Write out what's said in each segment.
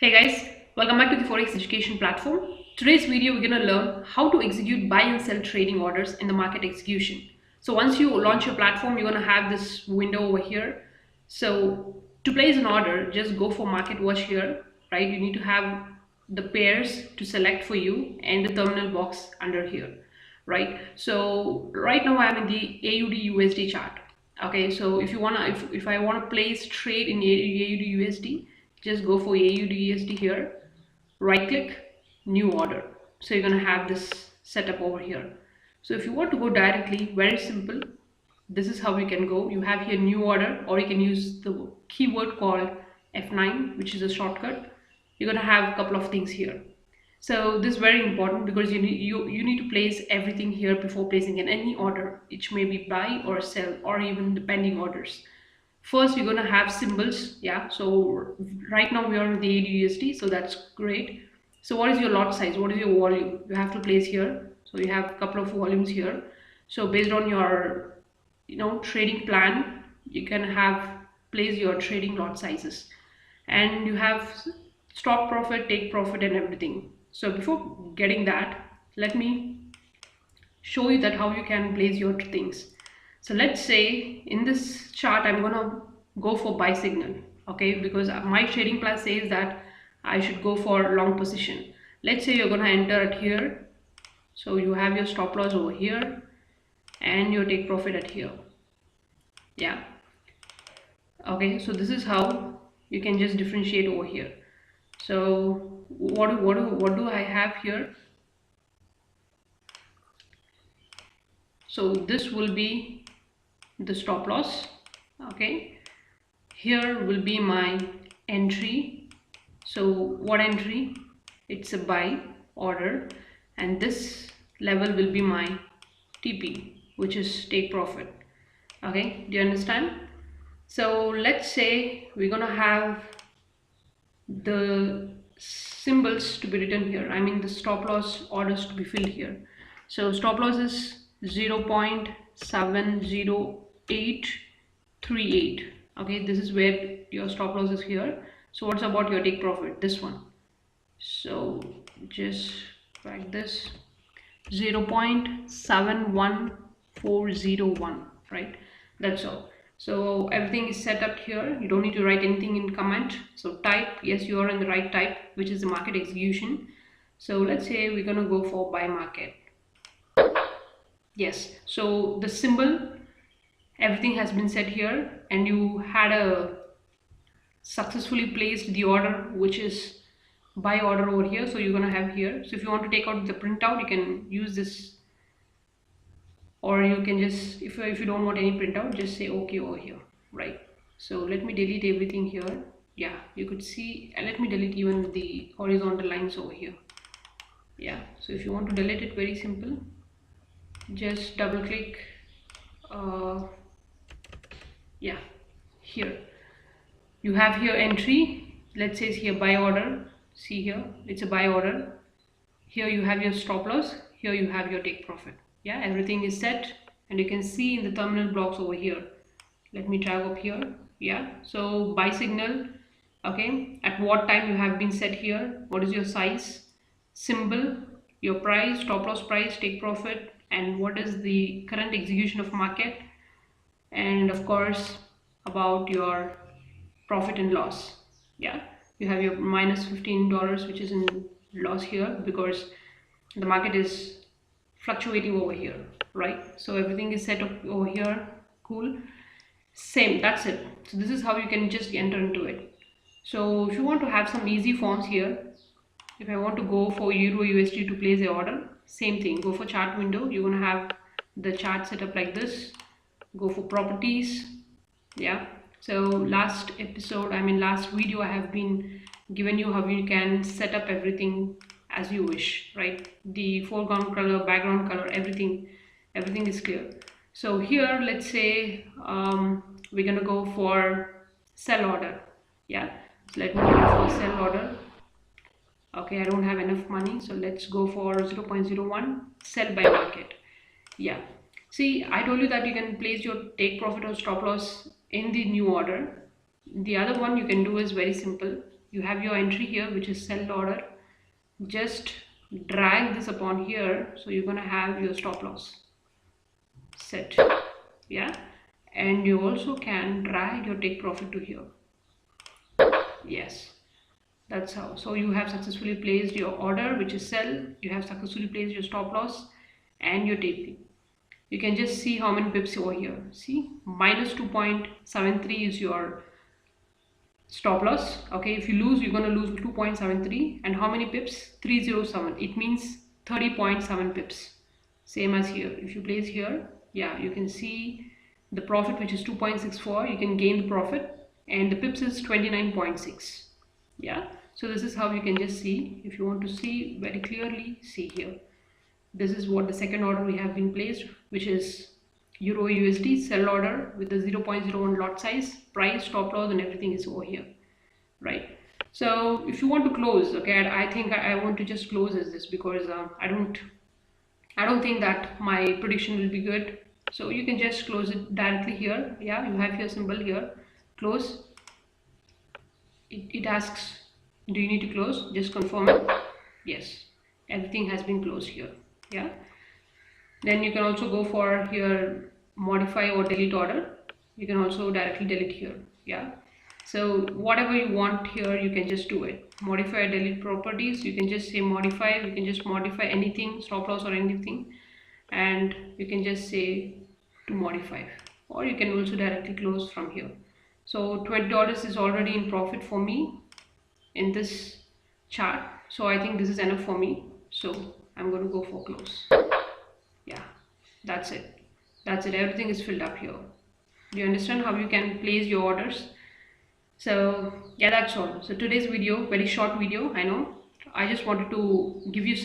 Hey guys, welcome back to the Forex education platform. Today's video we're going to learn how to execute buy and sell trading orders in the market execution. So once you launch your platform, you're going to have this window over here. So to place an order, just go for market watch here, right? You need to have the pairs to select for you and the terminal box under here, right? So right now I'm in the AUD USD chart. Okay, so if I want to place trade in AUD USD, just go for AUD USD here, right click, new order. So you're gonna have this setup over here. So if you want to go directly, very simple, this is how you can go. You have here new order, or you can use the keyword called F9, which is a shortcut. You're gonna have a couple of things here. So this is very important because you need to place everything here before placing in any order. It may be buy or sell or even the pending orders. First, you're gonna have symbols, yeah. So right now we are on the AUD, so that's great. So what is your lot size? What is your volume? You have to place here. So you have a couple of volumes here. So based on your trading plan, you can have place your trading lot sizes, and you have stop profit, take profit, and everything. So before getting that, let me show you that how you can place your things. So let's say in this chart I'm gonna go for buy signal, okay, because my trading plan says that I should go for long position. Let's say you're gonna enter it here. So you have your stop loss over here and your take profit at here. Yeah, okay, so this is how you can just differentiate over here. So what do I have here? So this will be the stop loss, okay. Here will be my entry. So what entry? It's a buy order, and this level will be my TP, which is take profit. Okay, do you understand? So let's say we're gonna have the symbols to be written here. I mean the stop loss orders to be filled here. So stop loss is 0.70838. Okay, this is where your stop loss is here. So what's about your take profit? This one. So just write this 0.71401, right? That's all. So everything is set up here. You don't need to write anything in comment. So type, yes, you are in the right type, which is the market execution. So let's say we're gonna go for buy market. Yes, so the symbol, everything has been set here, and you had a successfully placed the order, which is buy order over here. So you're gonna have here. So if you want to take out the printout, you can use this, or you can just, if you don't want any printout, just say okay over here, right? So let me delete everything here. Yeah, you could see, and let me delete even the horizontal lines over here. Yeah, so if you want to delete it, very simple, just double click, yeah, here you have here entry. Let's say it's here buy order. See here, it's a buy order. Here you have your stop loss, here you have your take profit. Yeah, everything is set, and you can see in the terminal blocks over here. Let me drag up here. Yeah, so buy signal, okay, at what time you have been set here, what is your size, symbol, your price, stop loss price, take profit, and what is the current execution of market, and of course about your profit and loss. Yeah, you have your minus $15, which is in loss here because the market is fluctuating over here, right? So everything is set up over here. Cool. Same, that's it. So this is how you can just enter into it. So if you want to have some easy forms here, if I want to go for Euro USD to place the order, same thing, go for chart window. You're going to have the chart set up like this. Go for properties. Yeah, so last video I have been given you how you can set up everything as you wish, right? The foreground color, background color, everything is clear. So here let's say we're gonna go for sell order. Yeah, so let me go for sell order. Okay, I don't have enough money, so let's go for 0.01 sell by market. Yeah, see, I told you that you can place your take profit or stop loss in the new order. The other one you can do is very simple. you have your entry here, which is sell order. Just drag this upon here, so you're gonna have your stop loss set. Yeah, and you also can drag your take profit to here. Yes, that's how. So you have successfully placed your order, which is sell. You have successfully placed your stop loss and your tape. You can just see how many pips over here. See, minus 2.73 is your stop loss. Okay, if you lose, you're going to lose 2.73. And how many pips? 307. It means 30.7 pips. Same as here. If you place here, yeah, you can see the profit, which is 2.64. You can gain the profit, and the pips is 29.6. Yeah, so this is how you can just see. If you want to see very clearly, see here. This is what the second order we have been placed, which is Euro USD sell order with the 0.01 lot size, price, stop loss, and everything is over here, right? So if you want to close, okay, I think I want to just close as this, because I don't think that my prediction will be good. So you can just close it directly here. Yeah, you have your symbol here, close. It asks, do you need to close? Just confirm it. Yes, everything has been closed here. Yeah, then you can also go for here modify or delete order. You can also directly delete here. Yeah, so whatever you want here, you can just do it. Modify or delete properties, you can just say modify. You can just modify anything, stop loss or anything, and you can just say to modify, or you can also directly close from here. So $20 is already in profit for me in this chart, so I think this is enough for me. So I'm going to go for close. Yeah, that's it. That's it. Everything is filled up here. Do you understand how you can place your orders? So yeah, that's all. So today's video, very short video, I know. I just wanted to give you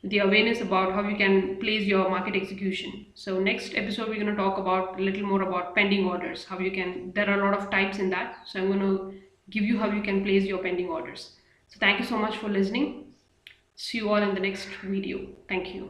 the awareness about how you can place your market execution. So next episode, we're going to talk about a little more about pending orders, how you can, there are a lot of types in that. So I'm going to give you how you can place your pending orders. So thank you so much for listening. See you all in the next video. Thank you.